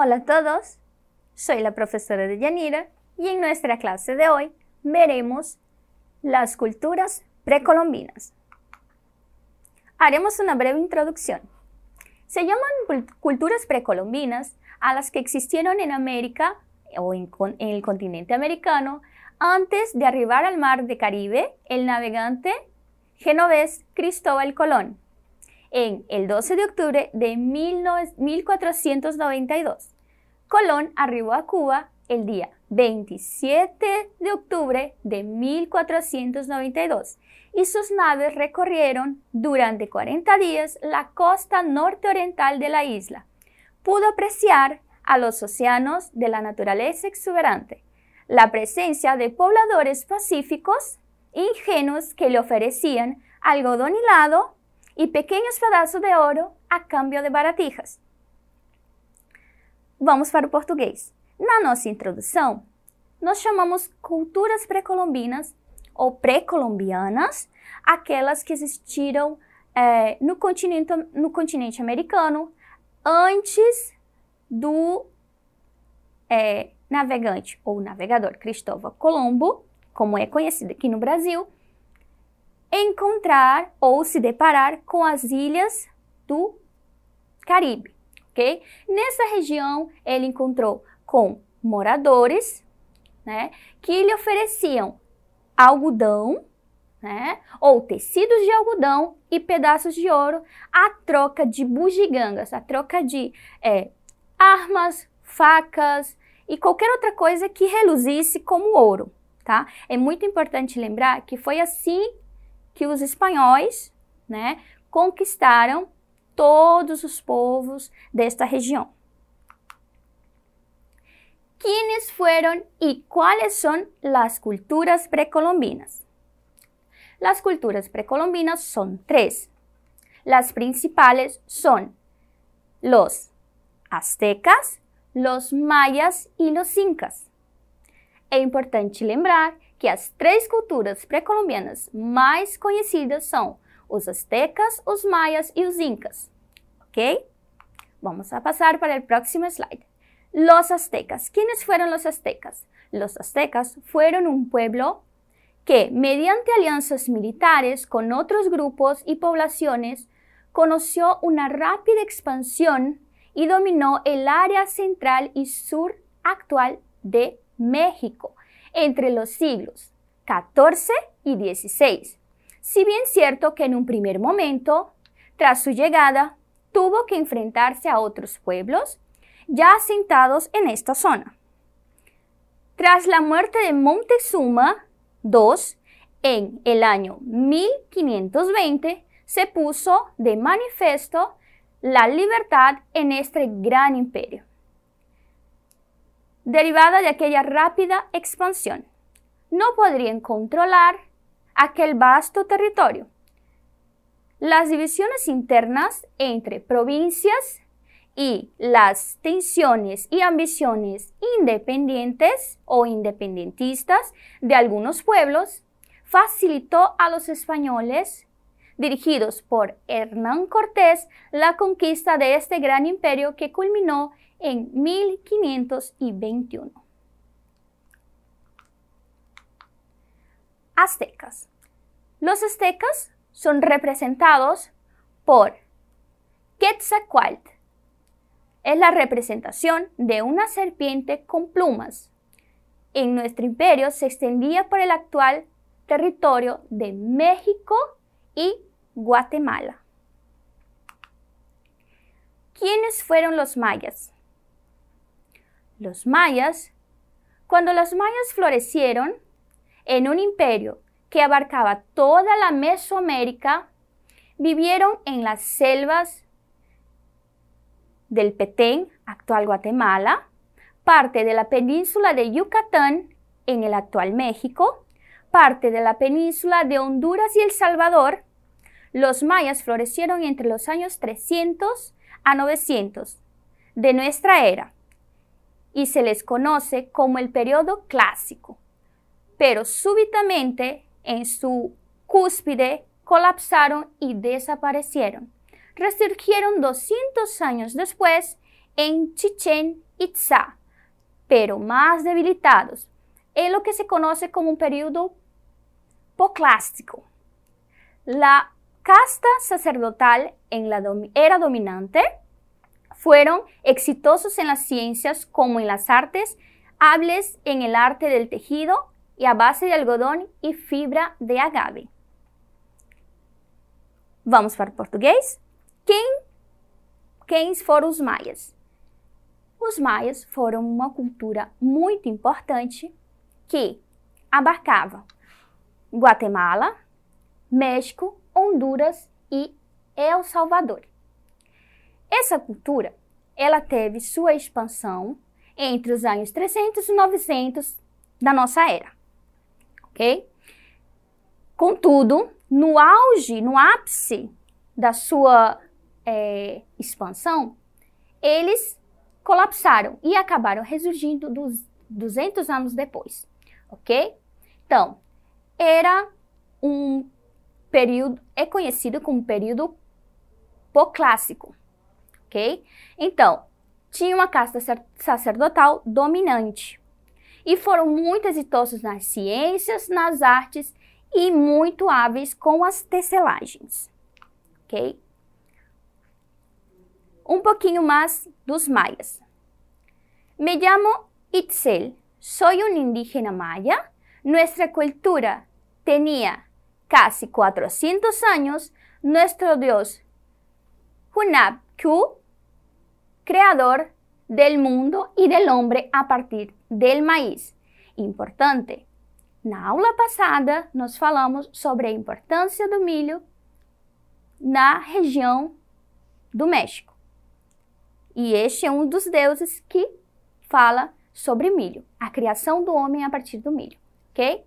Hola a todos, soy la profesora Deyanira y en nuestra clase de hoy veremos las culturas precolombinas. Haremos una breve introducción. Se llaman culturas precolombinas a las que existieron en América o en el continente americano antes de arribar al mar de Caribe el navegante genovés Cristóbal Colón en el 12 de octubre de 1492. Colón arribó a Cuba el día 27 de octubre de 1492 y sus naves recorrieron durante 40 días la costa norte-oriental de la isla. Pudo apreciar a los océanos de la naturaleza exuberante, la presencia de pobladores pacíficos e ingenuos que le ofrecían algodón hilado y pequeños pedazos de oro a cambio de baratijas. Vamos para o português. Na nossa introdução, nós chamamos culturas pré-colombinas ou pré-colombianas aquelas que existiram no continente americano antes do navegante ou navegador Cristóvão Colombo, como é conhecido aqui no Brasil, encontrar ou se deparar com as ilhas do Caribe, ok? Nessa região, ele encontrou com moradores, né, que lhe ofereciam algodão, né, ou tecidos de algodão e pedaços de ouro a troca de bugigangas, a troca de armas, facas e qualquer outra coisa que reluzisse como ouro, tá? É muito importante lembrar que foi assim que os espanhóis, né, conquistaram todos os povos desta região. ¿Quiénes fueron y cuáles son las culturas precolombinas? Las culturas precolombinas son tres. Las principales son los aztecas, los mayas y los incas. É importante lembrar que as três culturas pré-colombianas mais conhecidas são os aztecas, os maias e os incas. ¿Ok? Vamos a pasar para el próximo slide. Los aztecas. ¿Quiénes fueron los aztecas? Los aztecas fueron un pueblo que, mediante alianzas militares con otros grupos y poblaciones, conoció una rápida expansión y dominó el área central y sur actual de México entre los siglos XIV y XVI. Si bien cierto que en un primer momento, tras su llegada, tuvo que enfrentarse a otros pueblos ya asentados en esta zona. Tras la muerte de Montezuma II, en el año 1520, se puso de manifiesto la libertad en este gran imperio, derivada de aquella rápida expansión. No podrían controlar aquel vasto territorio. Las divisiones internas entre provincias y las tensiones y ambiciones independientes o independentistas de algunos pueblos facilitó a los españoles, dirigidos por Hernán Cortés, la conquista de este gran imperio que culminó en 1521. Aztecas. Los aztecas son representados por Quetzalcóatl. Es la representación de una serpiente con plumas. En nuestro imperio se extendía por el actual territorio de México y Guatemala. ¿Quiénes fueron los mayas? Los mayas, cuando los mayas florecieron en un imperio que abarcaba toda la Mesoamérica, vivieron en las selvas del Petén, actual Guatemala, parte de la península de Yucatán, en el actual México, parte de la península de Honduras y El Salvador. Los mayas florecieron entre los años 300 a 900 de nuestra era y se les conoce como el periodo clásico, pero súbitamente en su cúspide colapsaron y desaparecieron. Resurgieron 200 años después en Chichén Itzá, pero más debilitados, en lo que se conoce como un periodo posclásico. La casta sacerdotal en la era dominante fueron exitosos en las ciencias como en las artes, hábiles en el arte del tejido y a base de algodón y fibra de agave. Vamos para o português. Quem foram os maias? Os maias foram uma cultura muito importante que abarcava Guatemala, México, Honduras e El Salvador. Essa cultura, ela teve sua expansão entre os anos 300 e 900 da nossa era, ok? Contudo, no auge, no ápice da sua expansão, eles colapsaram e acabaram ressurgindo 200 anos depois, ok? Então, era um período, é conhecido como período posclássico, ok? Então, tinha uma casta sacerdotal dominante e foram muito exitosos nas ciências, nas artes e muito hábeis com as tecelagens, ok? Un poquito más dos mayas. Me llamo Itzel, soy un indígena maya. Nuestra cultura tenía casi 400 años. Nuestro dios Hunabku, creador del mundo y del hombre a partir del maíz. Importante, na aula passada nós falamos sobre a importância do milho na região do México. E este é um dos deuses que fala sobre milho, a criação do homem a partir do milho, ok?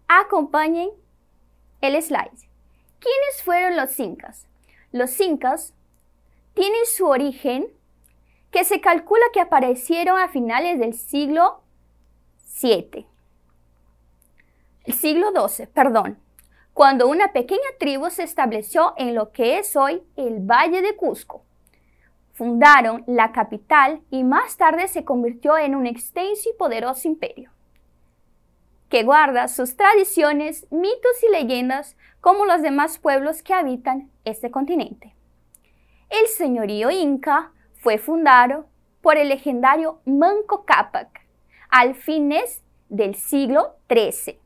Acompanhem el slide. ¿Quiénes fueron los incas? Los incas tienen su origen que se calcula que aparecieron a finales del siglo XII. El siglo XII, perdón, cuando una pequeña tribu se estableció en lo que es hoy el Valle de Cusco. Fundaron la capital y más tarde se convirtió en un extenso y poderoso imperio, que guarda sus tradiciones, mitos y leyendas como los demás pueblos que habitan este continente. El señorío inca fue fundado por el legendario Manco Cápac al fines del siglo XIII.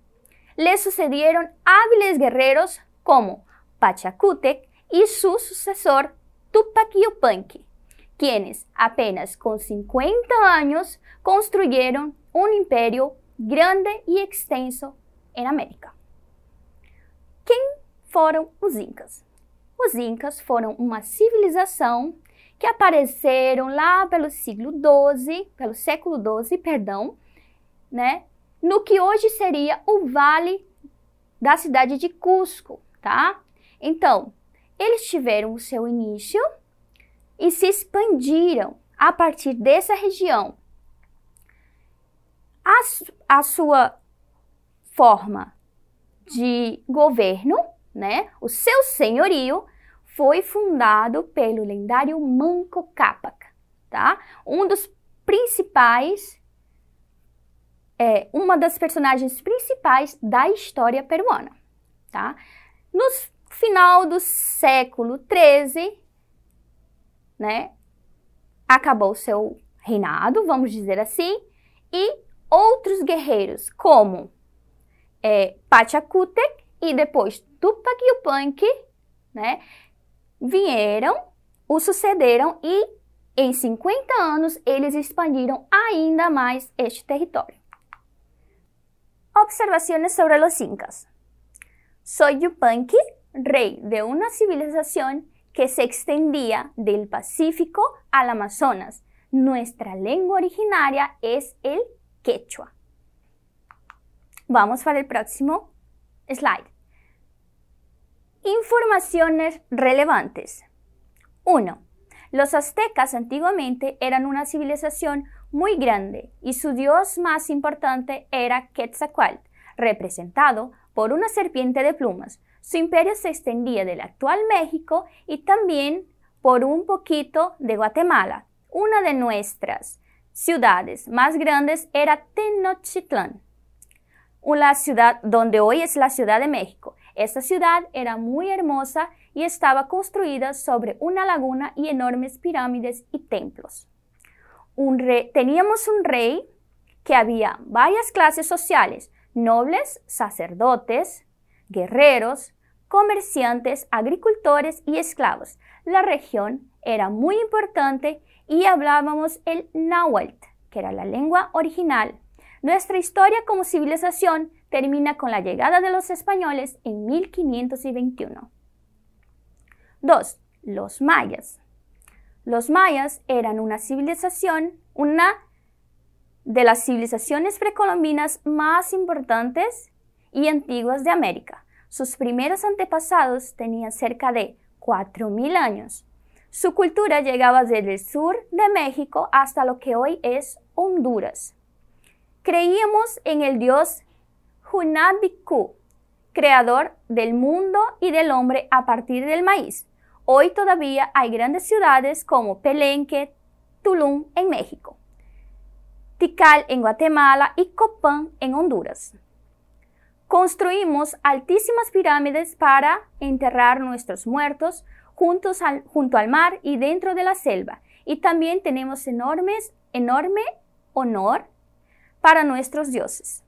Le sucedieron hábiles guerreros como Pachacútec y su sucesor Tupac Yupanqui, quienes apenas con 50 años construyeron un imperio grande e extenso em América. Quem foram os Incas? Os Incas foram uma civilização que apareceram lá pelo século XII, né? No que hoje seria o vale da cidade de Cusco, tá? Então, eles tiveram o seu início e se expandiram a partir dessa região. A sua forma de governo, né, o seu senhorio, foi fundado pelo lendário Manco Cápac, tá? Um dos principais, uma das personagens principais da história peruana, tá? No final do século XIII, né, acabou seu reinado, vamos dizer assim, e outros guerreiros como Pachacútec e depois Tupac Yupanqui, né, vieram, o sucederam e em 50 anos eles expandiram ainda mais este território. Observaciones sobre los incas. Soy Yupanqui, rey de una civilización que se extendía del Pacífico al Amazonas. Nuestra lengua originaria es el quechua. Vamos para el próximo slide. Informaciones relevantes. 1. Los aztecas antiguamente eran una civilización muy grande y su dios más importante era Quetzalcóatl, representado por una serpiente de plumas. Su imperio se extendía del actual México y también por un poquito de Guatemala, una de nuestras ciudades más grandes era Tenochtitlán, una ciudad donde hoy es la Ciudad de México. Esta ciudad era muy hermosa y estaba construida sobre una laguna y enormes pirámides y templos. Teníamos un rey que había varias clases sociales: nobles, sacerdotes, guerreros, comerciantes, agricultores y esclavos. La región era muy importante y hablábamos el náhuatl, que era la lengua original. Nuestra historia como civilización termina con la llegada de los españoles en 1521. 2. Los mayas. Los mayas eran una de las civilizaciones precolombinas más importantes y antiguas de América. Sus primeros antepasados tenían cerca de 4.000 años. Su cultura llegaba desde el sur de México hasta lo que hoy es Honduras. Creíamos en el dios Hunahpico, creador del mundo y del hombre a partir del maíz. Hoy todavía hay grandes ciudades como Palenque, Tulum en México, Tikal en Guatemala y Copán en Honduras. Construimos altísimas pirámides para enterrar nuestros muertos junto al mar y dentro de la selva. Y también tenemos enorme honor para nuestros dioses.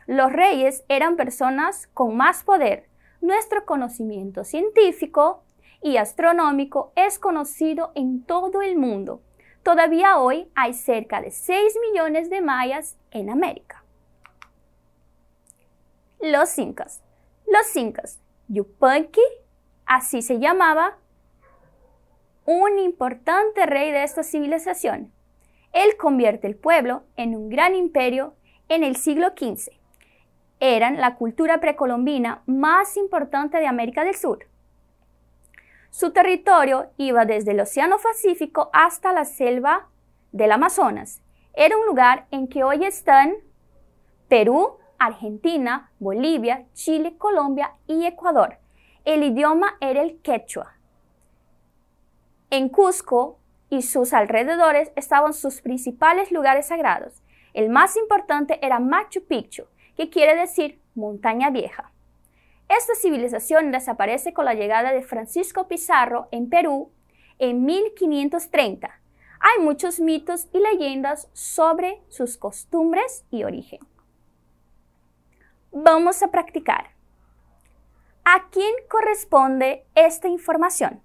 Los reyes eran personas con más poder. Nuestro conocimiento científico y astronómico es conocido en todo el mundo. Todavía hoy hay cerca de 6 millones de mayas en América. Los incas. Los incas, Yupanqui, así se llamaba, un importante rey de esta civilización. Él convierte el pueblo en un gran imperio en el siglo XV. Eran la cultura precolombina más importante de América del Sur. Su territorio iba desde el Océano Pacífico hasta la selva del Amazonas. Era un lugar en que hoy están Perú, Argentina, Bolivia, Chile, Colombia y Ecuador. El idioma era el quechua. En Cusco y sus alrededores estaban sus principales lugares sagrados. El más importante era Machu Picchu, que quiere decir montaña vieja. Esta civilización desaparece con la llegada de Francisco Pizarro en Perú en 1530. Hay muchos mitos y leyendas sobre sus costumbres y origen. Vamos a practicar. ¿A quién corresponde esta información?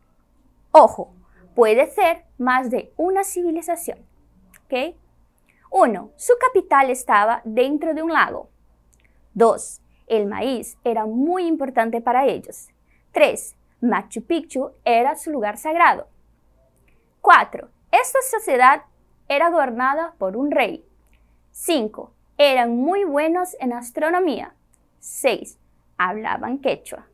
Ojo, puede ser más de una civilización. ¿Ok? 1. Su capital estaba dentro de un lago. 2. El maíz era muy importante para ellos. 3. Machu Picchu era su lugar sagrado. 4. Esta sociedad era gobernada por un rey. 5. Eran muy buenos en astronomía. 6. Hablaban quechua.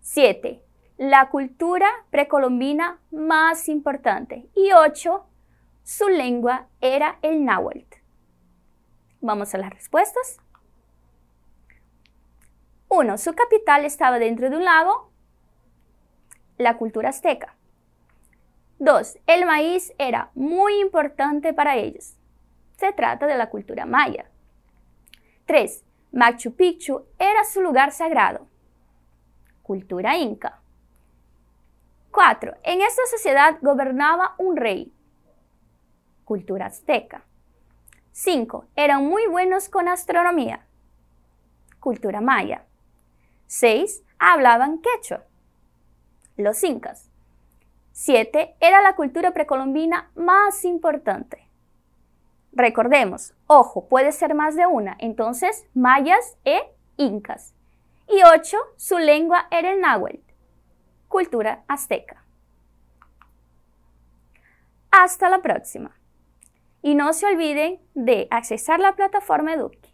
7. La cultura precolombina más importante. Y 8. Su lengua era el náhuatl. Vamos a las respuestas. 1. Su capital estaba dentro de un lago. La cultura azteca. 2. El maíz era muy importante para ellos. Se trata de la cultura maya. 3. Machu Picchu era su lugar sagrado. Cultura inca. 4. En esta sociedad gobernaba un rey. Cultura azteca. 5. Eran muy buenos con astronomía. Cultura maya. 6. Hablaban quechua. Los incas. 7. Era la cultura precolombina más importante. Recordemos, ojo, puede ser más de una, entonces mayas e incas. Y 8, su lengua era el náhuatl, cultura azteca. Hasta la próxima. Y no se olviden de accesar la plataforma Eduque.